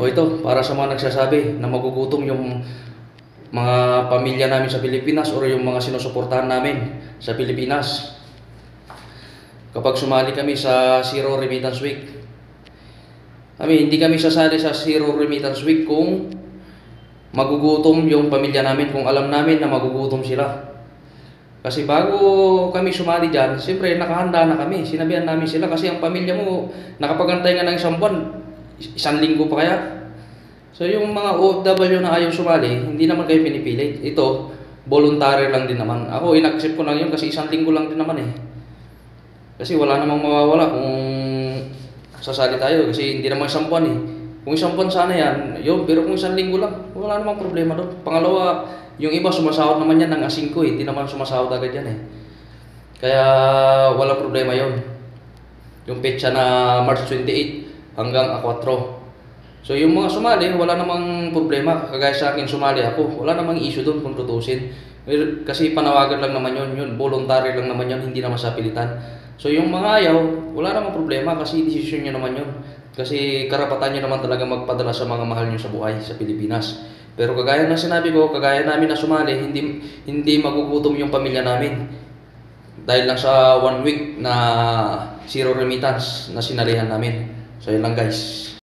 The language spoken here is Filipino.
O ito, para sa mga nagsasabi na magugutom yung mga pamilya namin sa Pilipinas o yung mga sinusuportahan namin sa Pilipinas. Kapag sumali kami sa Zero Remittance Week, hindi kami sasali sa Zero Remittance Week kung magugutom yung pamilya namin, kung alam namin na magugutom sila. Kasi bago kami sumali dyan, siyempre nakahanda na kami. Sinabihan namin sila kasi ang pamilya mo nakapagantay nga ng isang buwan, isang linggo pa kaya. So yung mga OFW na ayaw sumali, hindi naman kayo pinipilit. Ito, voluntary lang din naman. Ako, in-accept ko lang yun kasi isang linggo lang din naman eh. Kasi wala namang mawawala kung sasali tayo kasi hindi naman isang buwan eh. Kung isang buwan sana yan, yun, pero kung isang linggo lang, wala namang problema doon. Pangalawa, yung iba sumasahod naman yan ng asingko eh, hindi naman sumasahod agad yan eh. Kaya walang problema yon. Yung petsa na March 28 hanggang 4. So yung mga sumali, wala namang problema. Kagaya sa akin sumali ako, wala namang issue doon kung tutusin. Kasi panawagan lang naman yun, voluntary lang naman yun, hindi naman sa pilitan. So yung mga ayaw, wala namang problema kasi decision nyo naman yun. Kasi karapatan nyo naman talaga magpadala sa mga mahal nyo sa buhay sa Pilipinas. Pero kagaya ng sinabi ko, kagaya namin na sumali, hindi magugutom yung pamilya namin. Dahil lang sa 1 week na zero remittance na sinalihan namin. So yun lang guys.